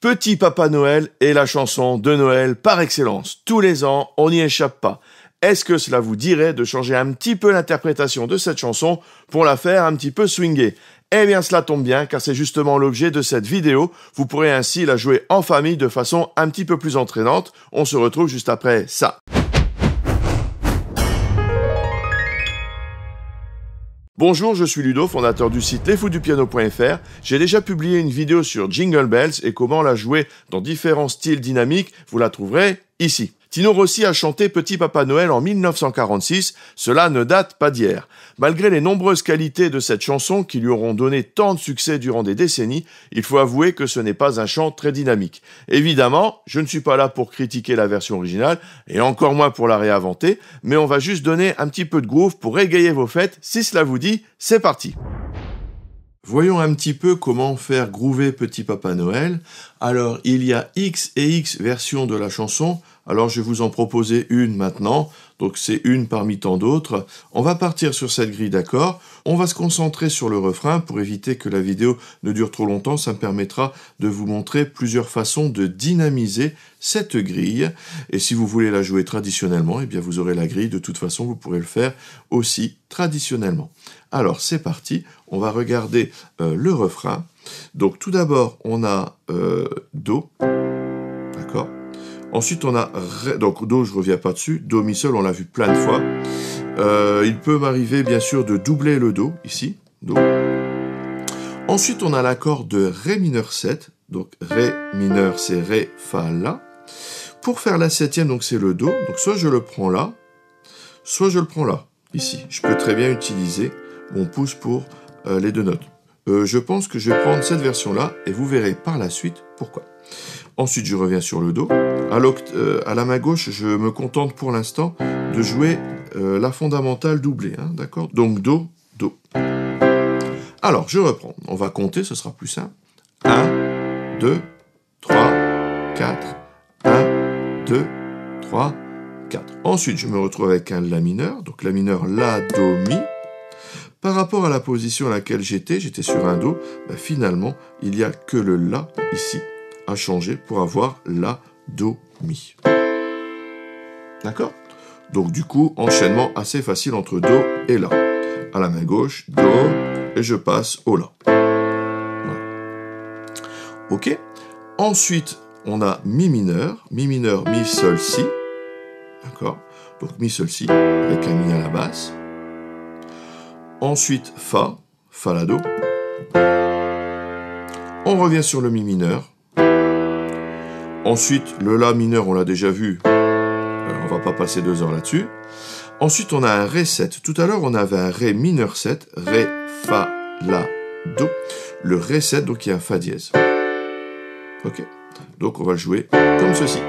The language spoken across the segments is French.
Petit Papa Noël est la chanson de Noël par excellence. Tous les ans, on n'y échappe pas. Est-ce que cela vous dirait de changer un petit peu l'interprétation de cette chanson pour la faire un petit peu swinguer? Eh bien, cela tombe bien, car c'est justement l'objet de cette vidéo. Vous pourrez ainsi la jouer en famille de façon un petit peu plus entraînante. On se retrouve juste après ça. Bonjour, je suis Ludo, fondateur du site lesfoudupiano.fr. J'ai déjà publié une vidéo sur Jingle Bells et comment la jouer dans différents styles dynamiques. Vous la trouverez ici. Tino Rossi a chanté Petit Papa Noël en 1946, cela ne date pas d'hier. Malgré les nombreuses qualités de cette chanson qui lui auront donné tant de succès durant des décennies, il faut avouer que ce n'est pas un chant très dynamique. Évidemment, je ne suis pas là pour critiquer la version originale, et encore moins pour la réinventer, mais on va juste donner un petit peu de groove pour égayer vos fêtes. Si cela vous dit, c'est parti! Voyons un petit peu comment faire groover Petit Papa Noël. Alors, il y a X et X versions de la chanson. Alors, je vais vous en proposer une maintenant. Donc, c'est une parmi tant d'autres. On va partir sur cette grille d'accords. On va se concentrer sur le refrain pour éviter que la vidéo ne dure trop longtemps. Ça me permettra de vous montrer plusieurs façons de dynamiser cette grille. Et si vous voulez la jouer traditionnellement, eh bien, vous aurez la grille. De toute façon, vous pourrez le faire aussi traditionnellement. Alors, c'est parti. On va regarder le refrain. Donc, tout d'abord, on a Do. D'accord. Ensuite, on a Ré. Donc, Do, je ne reviens pas dessus. Do, Mi, Sol, on l'a vu plein de fois. Il peut m'arriver, bien sûr, de doubler le Do, ici. Do. Ensuite, on a l'accord de Ré mineur 7. Donc, Ré mineur, c'est Ré, Fa, La. Pour faire la septième, donc c'est le Do. Donc, soit je le prends là, soit je le prends là, ici. Je peux très bien utiliser mon pouce pour les deux notes. Je pense que je vais prendre cette version-là et vous verrez par la suite pourquoi. Ensuite, je reviens sur le Do. À la main gauche, je me contente pour l'instant de jouer la fondamentale doublée. Hein, d'accord ? Donc, Do, Do. Alors, je reprends. On va compter, ce sera plus simple. 1, 2, 3, 4. 1, 2, 3, 4. Ensuite, je me retrouve avec un La mineur. Donc, La mineur, La, Do, Mi. Par rapport à la position à laquelle j'étais sur un Do, ben finalement, il n'y a que le La, ici, à changer pour avoir La, Do, Mi. D'accord ? Donc, du coup, enchaînement assez facile entre Do et La. À la main gauche, Do, et je passe au La. Voilà. OK ? Ensuite, on a Mi mineur, Mi, Sol, Si. D'accord ? Donc, Mi, Sol, Si, avec un Mi à la basse. Ensuite, Fa, Fa, La, Do. On revient sur le Mi mineur. Ensuite, le La mineur, on l'a déjà vu. On va pas passer 2 heures là-dessus. Ensuite, on a un Ré 7. Tout à l'heure, on avait un Ré mineur 7. Ré, Fa, La, Do. Le Ré 7, donc il y a un Fa dièse. OK. Donc, on va le jouer comme ceci.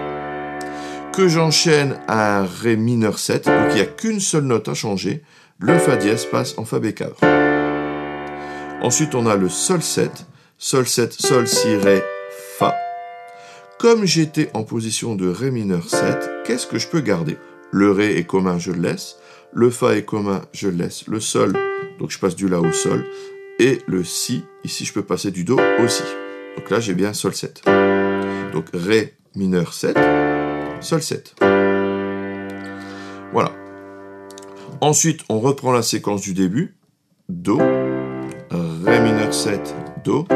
Que j'enchaîne à un Ré mineur 7. Donc, il n'y a qu'une seule note à changer. Le Fa dièse passe en Fa bécave. Ensuite, on a le Sol 7. Sol 7, Sol, Si, Ré, Fa. Comme j'étais en position de Ré mineur 7, qu'est-ce que je peux garder? Le Ré est commun, je le laisse. Le Fa est commun, je le laisse. Le Sol, donc je passe du La au Sol. Et le Si, ici je peux passer du Do au Si. Donc là, j'ai bien Sol 7. Donc Ré mineur 7, Sol 7. Voilà. Ensuite, on reprend la séquence du début. Do, Ré mineur 7, Do,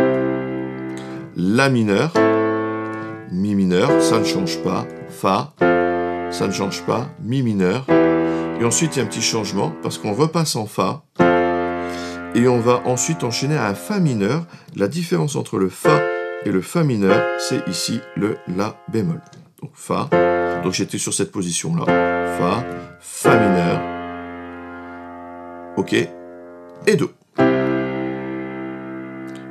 La mineur, Mi mineur, ça ne change pas, Fa, ça ne change pas, Mi mineur. Et ensuite, il y a un petit changement parce qu'on repasse en Fa. Et on va ensuite enchaîner à un Fa mineur. La différence entre le Fa et le Fa mineur, c'est ici le La bémol. Donc Fa, donc j'étais sur cette position-là. Fa, Fa mineur. OK, et Do.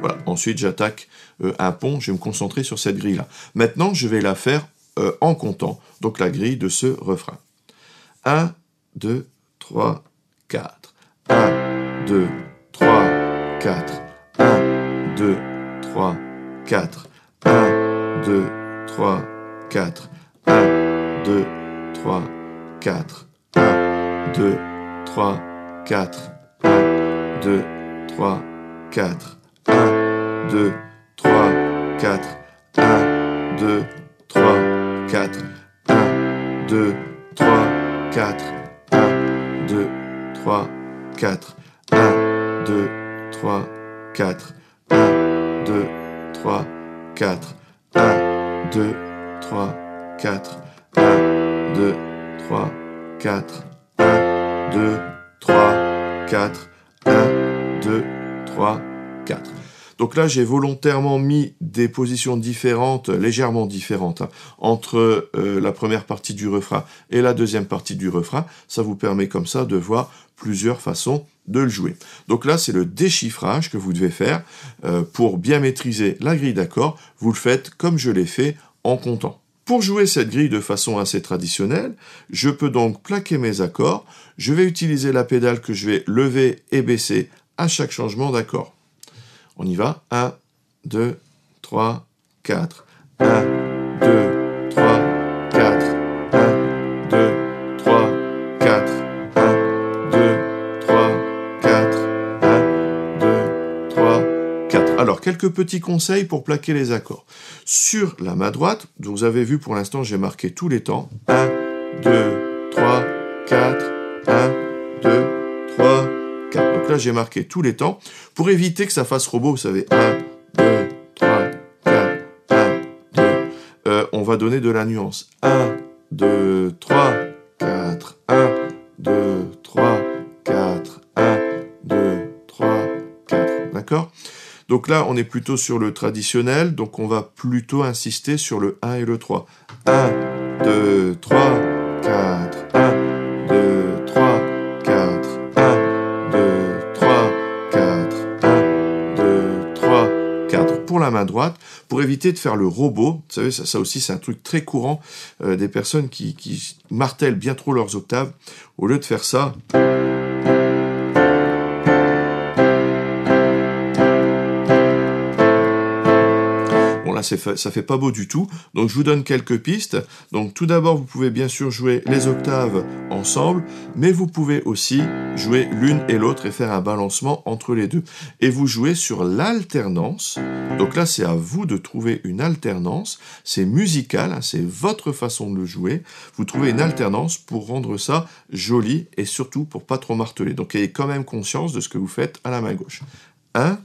Voilà, ensuite j'attaque un pont, je vais me concentrer sur cette grille-là. Maintenant, je vais la faire en comptant, donc la grille de ce refrain. 1, 2, 3, 4. 1, 2, 3, 4. 1, 2, 3, 4. 1, 2, 3, 4. 1, 2, 3, 4. 1, 2, 3, 4, 1, 2, 3, 4, 1, 2, 3, 4, 1, 2, 3, 4. 1, 2, 3, 4. 1, 2, 3, 4. 1, 2, 3, 4. 1, 2, 3, 4. 1, 2, 3, 4. 1, 2, 3, 4. 1, 2, 3, 4. 1, 2, 3, 4. Donc là, j'ai volontairement mis des positions différentes, légèrement différentes, entre la première partie du refrain et la deuxième partie du refrain. Ça vous permet comme ça de voir plusieurs façons de le jouer. Donc là, c'est le déchiffrage que vous devez faire pour bien maîtriser la grille d'accords. Vous le faites comme je l'ai fait en comptant. Pour jouer cette grille de façon assez traditionnelle, je peux donc plaquer mes accords. Je vais utiliser la pédale que je vais lever et baisser à chaque changement d'accord. On y va. 1, 2, 3, 4. 1, 2, 3, 4. 1, 2, 3, 4. 1, 2, 3, 4. 1, 2, 3, 4. Alors, quelques petits conseils pour plaquer les accords. Sur la main droite, vous avez vu pour l'instant, j'ai marqué tous les temps. 1, 2, 3, 4. 1, 2, 3, 4. Donc là, j'ai marqué tous les temps. Pour éviter que ça fasse robot, vous savez, 1, 2, 3, 4, 1, 2. On va donner de la nuance. 1, 2, 3, 4, 1, 2, 3, 4, 1, 2, 3, 4. D'accord ? Donc là, on est plutôt sur le traditionnel, donc on va plutôt insister sur le 1 et le 3. 1, 2, 3, 4, 1, 2, 3, 4, 1, 2, 3, 4, 1, 2, 3, 4. Pour la main droite, pour éviter de faire le robot, vous savez, ça aussi c'est un truc très courant des personnes qui martèlent bien trop leurs octaves. Au lieu de faire ça... ça fait pas beau du tout, donc je vous donne quelques pistes. Donc tout d'abord, vous pouvez bien sûr jouer les octaves ensemble, mais vous pouvez aussi jouer l'une et l'autre et faire un balancement entre les deux. Et vous jouez sur l'alternance, donc là c'est à vous de trouver une alternance, c'est musical, hein, c'est votre façon de le jouer, vous trouvez une alternance pour rendre ça joli et surtout pour pas trop marteler. Donc ayez quand même conscience de ce que vous faites à la main gauche. 1,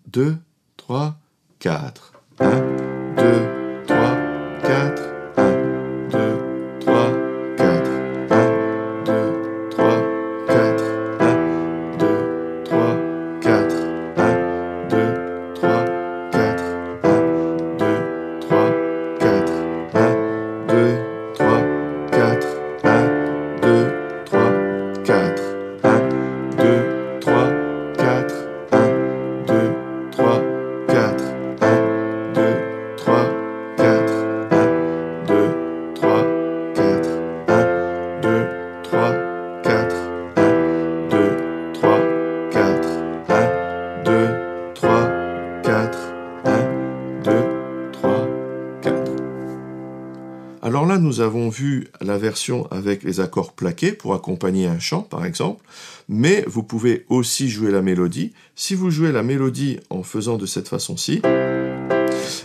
2, 3, 4. 1, 2, 3, 4, 1, 2, 3, 4, 1, 2, 3, 4, 1, 2, 3, 4, 1, 2, 3, 4, 1, 2, 3, 4, 1, 2, 3, 4, 1, 2, 3, 4, 1, 2, 3, 4, 1, 2, 3, 4, 1, 2, 3, 4, 1, 2, 3, 4, 1, 2, 3, 4, 1, 2, 3, 4, 1, 2, 3, 4, 1, 2, 3, 4. Alors là, nous avons vu la version avec les accords plaqués pour accompagner un chant, par exemple, mais vous pouvez aussi jouer la mélodie. Si vous jouez la mélodie en faisant de cette façon-ci,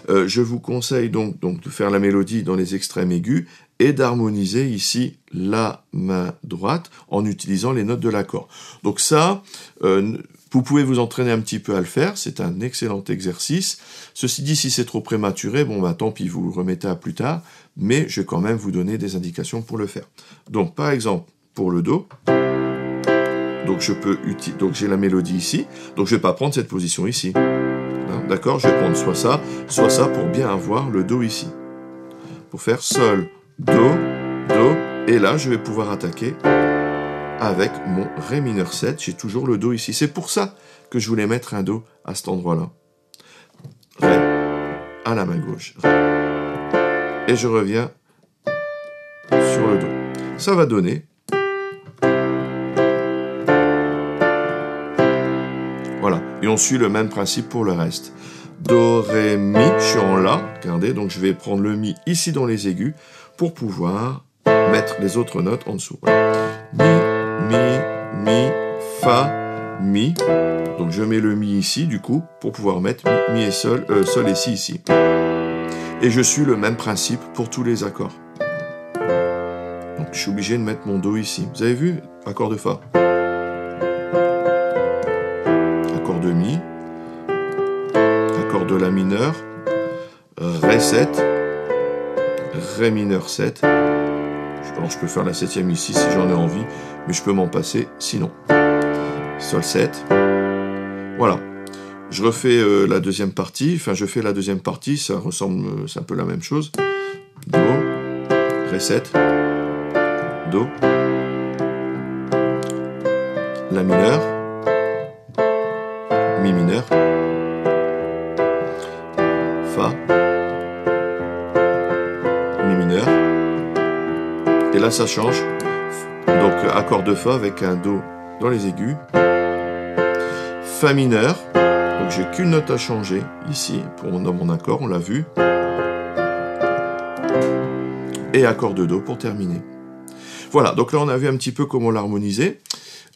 je vous conseille donc de faire la mélodie dans les extrêmes aigus et d'harmoniser ici la main droite en utilisant les notes de l'accord. Donc ça, vous pouvez vous entraîner un petit peu à le faire, c'est un excellent exercice. Ceci dit, si c'est trop prématuré, bon bah tant pis, vous le remettez à plus tard, mais je vais quand même vous donner des indications pour le faire. Donc par exemple, pour le Do, donc j'ai la mélodie ici, donc je ne vais pas prendre cette position ici. D'accord, je vais prendre soit ça pour bien avoir le Do ici. Pour faire Sol, Do, Do, et là je vais pouvoir attaquer avec mon Ré mineur 7, j'ai toujours le Do ici. C'est pour ça que je voulais mettre un Do à cet endroit-là. Ré, à la main gauche, Ré. Et je reviens sur le Do. Ça va donner... Voilà, et on suit le même principe pour le reste. Do, Ré, Mi, je suis en La, regardez, donc je vais prendre le Mi ici dans les aigus pour pouvoir mettre les autres notes en dessous. Voilà. Mi, Fa, Mi. Donc je mets le Mi ici, du coup, pour pouvoir mettre Mi et Sol et Si ici. Et je suis le même principe pour tous les accords. Donc je suis obligé de mettre mon Do ici. Vous avez vu? Accord de Fa. Accord de Mi. Accord de La mineur. Ré 7. Ré mineur 7. Alors je peux faire la septième ici si j'en ai envie, mais je peux m'en passer sinon. Sol 7. Voilà. Je refais la deuxième partie, enfin je fais la deuxième partie, ça ressemble, c'est un peu la même chose. Do, Ré 7, Do, La mineur, Mi mineur, Fa, Mi mineur, et là ça change, donc accord de Fa avec un Do dans les aigus, Fa mineur. Donc j'ai qu'une note à changer ici dans mon accord, on l'a vu. Et accord de Do pour terminer. Voilà, donc là on a vu un petit peu comment l'harmoniser.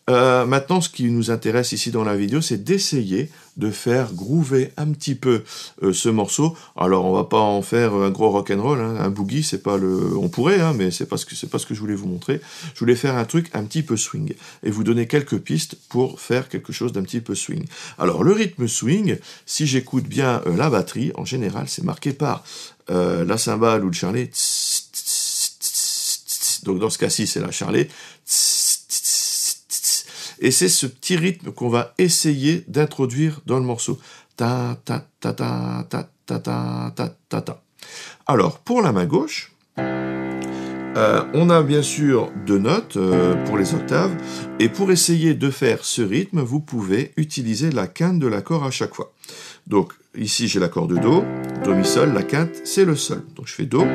Maintenant, ce qui nous intéresse ici dans la vidéo, c'est d'essayer de faire groover un petit peu ce morceau. Alors, on va pas en faire un gros rock'n'roll, hein, un boogie, c'est pas le. On pourrait, hein, mais c'est pas ce que je voulais vous montrer. Je voulais faire un truc un petit peu swing et vous donner quelques pistes pour faire quelque chose d'un petit peu swing. Alors, le rythme swing, si j'écoute bien la batterie, en général, c'est marqué par la cymbale ou le charlet. Donc, dans ce cas-ci, c'est la charlet. Et c'est ce petit rythme qu'on va essayer d'introduire dans le morceau. Ta ta ta ta ta ta ta ta ta ta. Alors, pour la main gauche, on a bien sûr deux notes pour les octaves. Et pour essayer de faire ce rythme, vous pouvez utiliser la quinte de l'accord à chaque fois. Donc, ici, j'ai l'accord de Do, Do, Mi, Sol. La quinte, c'est le Sol. Donc, je fais Do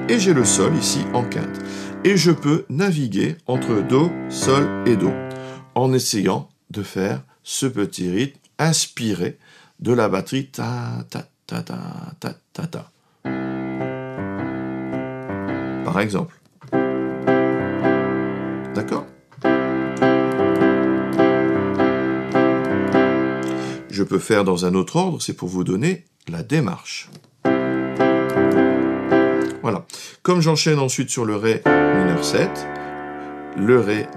et j'ai le Sol ici en quinte. Et je peux naviguer entre Do, Sol et Do, en essayant de faire ce petit rythme inspiré de la batterie ta ta ta ta ta ta ta. Par exemple. D'accord? Je peux faire dans un autre ordre, c'est pour vous donner la démarche. Voilà. Comme j'enchaîne ensuite sur le Ré mineur 7, le Ré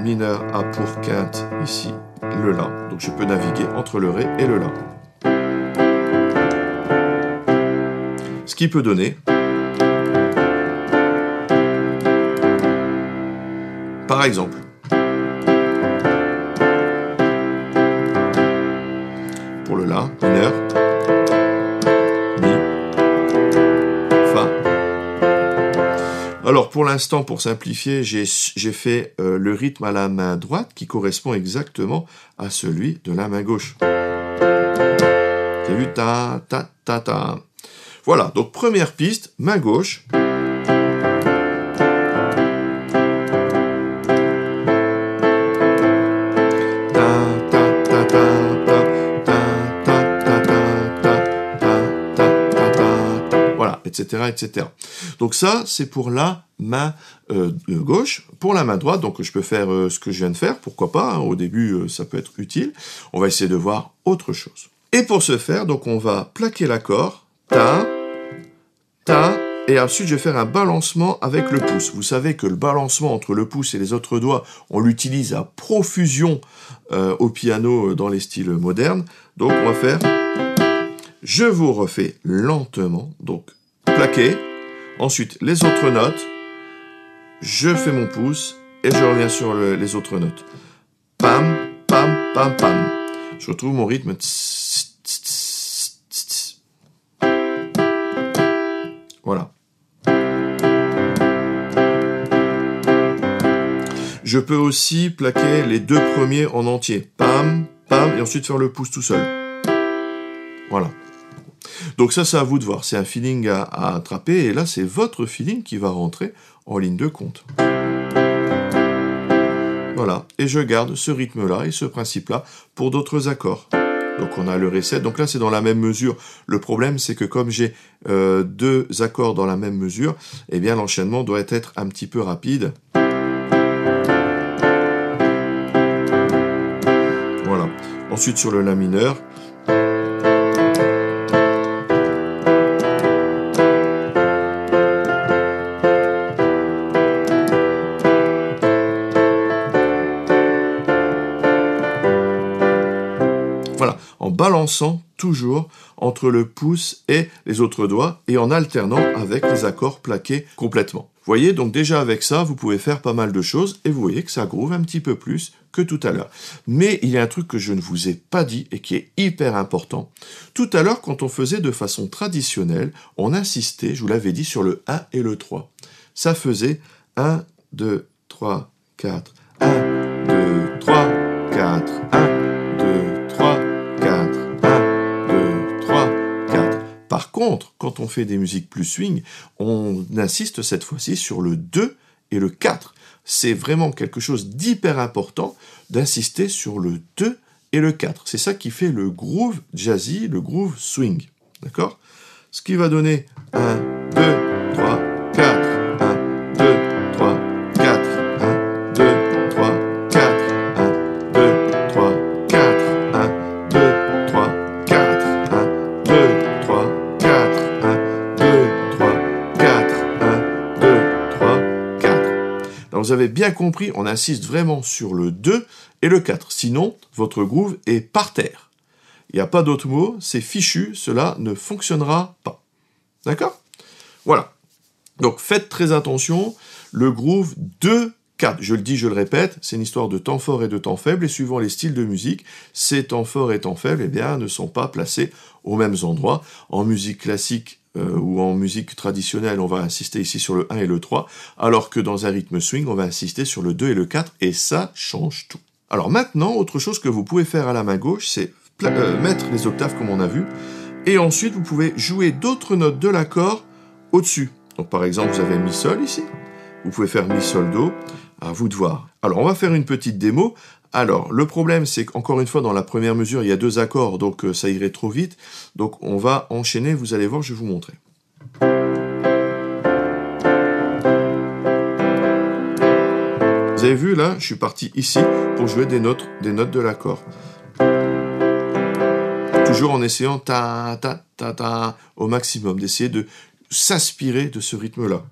mineur a pour quinte ici le La. Donc je peux naviguer entre le Ré et le La. Ce qui peut donner, par exemple, pour le La mineur, Mi, Fa. Alors pour l'instant, pour simplifier, j'ai fait le rythme à la main droite qui correspond exactement à celui de la main gauche. T'as vu? Ta ta ta ta. Voilà, donc première piste, main gauche. Etc., etc. Donc ça, c'est pour la main gauche. Pour la main droite, donc je peux faire ce que je viens de faire, pourquoi pas, hein, au début, ça peut être utile. On va essayer de voir autre chose. Et pour ce faire, donc on va plaquer l'accord, ta, ta, et ensuite je vais faire un balancement avec le pouce. Vous savez que le balancement entre le pouce et les autres doigts, on l'utilise à profusion au piano dans les styles modernes. Donc on va faire, je vous refais lentement, donc plaqué, ensuite les autres notes, je fais mon pouce et je reviens sur les autres notes. Pam, pam, pam, pam. Je retrouve mon rythme. Voilà. Je peux aussi plaquer les deux premiers en entier. Pam, pam, et ensuite faire le pouce tout seul. Voilà. Donc ça, c'est à vous de voir. C'est un feeling à attraper. Et là, c'est votre feeling qui va rentrer en ligne de compte. Voilà. Et je garde ce rythme-là et ce principe-là pour d'autres accords. Donc on a le Ré 7. Donc là, c'est dans la même mesure. Le problème, c'est que comme j'ai deux accords dans la même mesure, eh bien l'enchaînement doit être un petit peu rapide. Voilà. Ensuite, sur le La mineur, balançant toujours entre le pouce et les autres doigts et en alternant avec les accords plaqués complètement. Vous voyez, donc déjà avec ça, vous pouvez faire pas mal de choses et vous voyez que ça groove un petit peu plus que tout à l'heure. Mais il y a un truc que je ne vous ai pas dit et qui est hyper important. Tout à l'heure, quand on faisait de façon traditionnelle, on insistait, je vous l'avais dit, sur le 1 et le 3. Ça faisait 1, 2, 3, 4, 1, 2, 3, 4, 1, 2, 3, 4, 1, 2, 3, 4. Par contre, quand on fait des musiques plus swing, on insiste cette fois-ci sur le 2 et le 4. C'est vraiment quelque chose d'hyper important d'insister sur le 2 et le 4. C'est ça qui fait le groove jazzy, le groove swing. D'accord ? Ce qui va donner 1, 2, 3, 4, 1, 2, 3, 4, 1, 2, 3, 4, 1, 2, 3, 4, 1, 2, 3, 4, 1, 2, 3, 4, 1, 2, 3, 4, 1, 2, 3, 4. Alors vous avez bien compris, on insiste vraiment sur le 2 et le 4. Sinon, votre groove est par terre. Il n'y a pas d'autre mot, c'est fichu, cela ne fonctionnera pas. D'accord ? Voilà. Donc faites très attention, le groove 2, 4, je le dis, je le répète, c'est une histoire de temps fort et de temps faible, et suivant les styles de musique, ces temps forts et temps faibles, eh bien, ne sont pas placés aux mêmes endroits. En musique classique ou en musique traditionnelle, on va insister ici sur le 1 et le 3, alors que dans un rythme swing, on va insister sur le 2 et le 4, et ça change tout. Alors maintenant, autre chose que vous pouvez faire à la main gauche, c'est mettre les octaves comme on a vu, et ensuite vous pouvez jouer d'autres notes de l'accord au-dessus. Donc par exemple, vous avez mi sol ici, vous pouvez faire mi sol do, à vous de voir. Alors on va faire une petite démo. Alors le problème c'est qu'encore une fois dans la première mesure il y a 2 accords, donc ça irait trop vite. Donc on va enchaîner, vous allez voir, je vais vous montrer. Vous avez vu là, je suis parti ici pour jouer des notes de l'accord. Toujours en essayant ta ta ta ta au maximum, d'essayer de s'inspirer de ce rythme-là.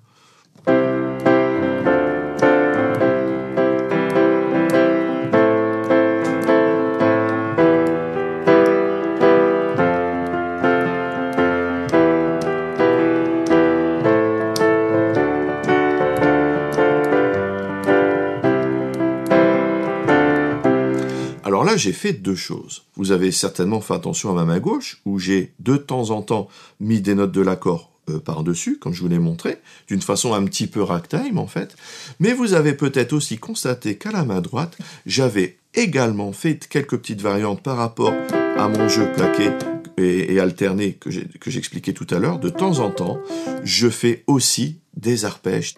Alors là, j'ai fait 2 choses. Vous avez certainement fait attention à ma main gauche, où j'ai de temps en temps mis des notes de l'accord par-dessus, comme je vous l'ai montré, d'une façon un petit peu ragtime en fait. Mais vous avez peut-être aussi constaté qu'à la main droite, j'avais également fait quelques petites variantes par rapport à mon jeu plaqué et alterné que j'expliquais tout à l'heure. De temps en temps, je fais aussi des arpèges.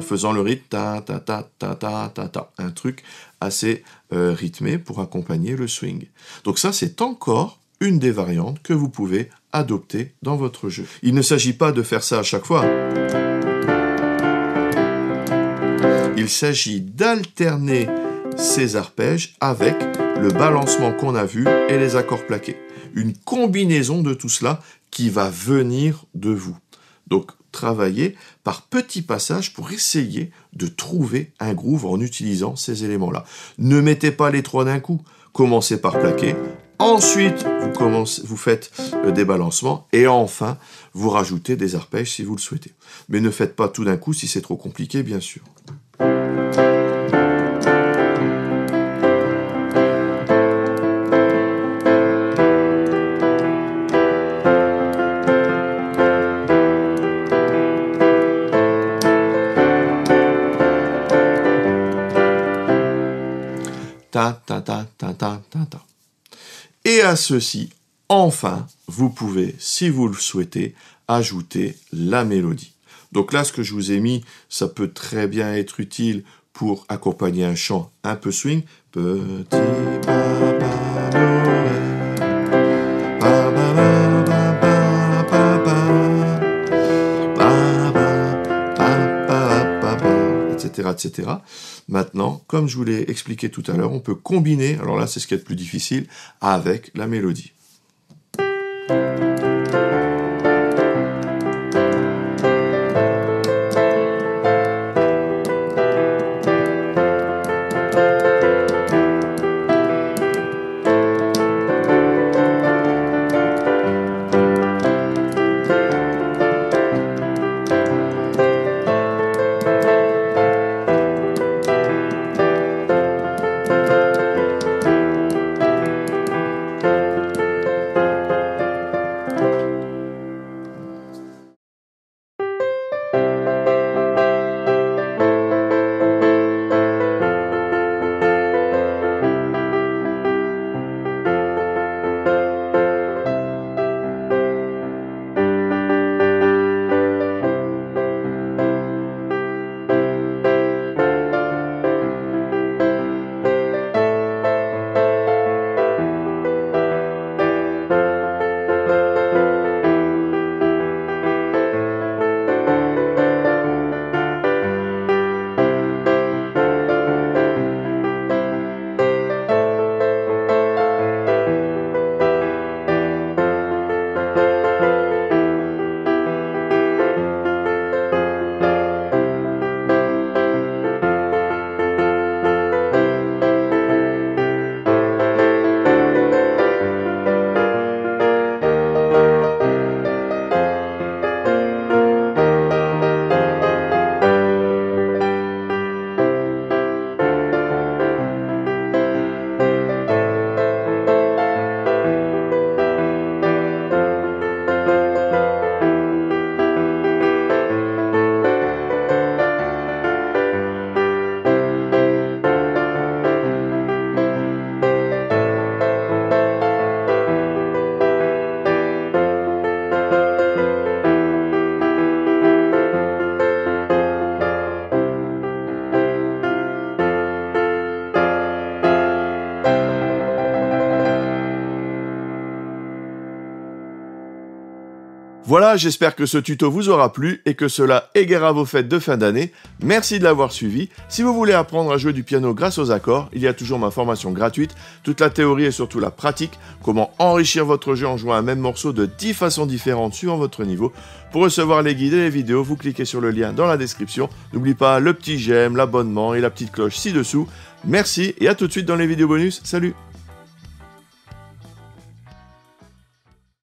Faisant le rythme ta ta ta ta ta ta ta, un truc assez rythmé pour accompagner le swing. Donc ça, c'est encore une des variantes que vous pouvez adopter dans votre jeu. Il ne s'agit pas de faire ça à chaque fois. Il s'agit d'alterner ces arpèges avec le balancement qu'on a vu et les accords plaqués. Une combinaison de tout cela qui va venir de vous. Donc, travailler par petits passages pour essayer de trouver un groove en utilisant ces éléments-là. Ne mettez pas les 3 d'un coup. Commencez par plaquer. Ensuite, vous faites des balancements. Et enfin, vous rajoutez des arpèges si vous le souhaitez. Mais ne faites pas tout d'un coup si c'est trop compliqué, bien sûr. Ta, ta, ta, ta, ta, ta, ta. Et à ceci, enfin, vous pouvez, si vous le souhaitez, ajouter la mélodie. Donc là, ce que je vous ai mis, ça peut très bien être utile pour accompagner un chant un peu swing. Petit papa Noël, papa, papa, papa, papa, etc., etc. Maintenant, comme je vous l'ai expliqué tout à l'heure, on peut combiner, alors là c'est ce qui est le plus difficile, avec la mélodie. Voilà, j'espère que ce tuto vous aura plu et que cela égaiera vos fêtes de fin d'année. Merci de l'avoir suivi. Si vous voulez apprendre à jouer du piano grâce aux accords, il y a toujours ma formation gratuite, toute la théorie et surtout la pratique, comment enrichir votre jeu en jouant un même morceau de 10 façons différentes suivant votre niveau. Pour recevoir les guides et les vidéos, vous cliquez sur le lien dans la description. N'oubliez pas le petit j'aime, l'abonnement et la petite cloche ci-dessous. Merci et à tout de suite dans les vidéos bonus. Salut!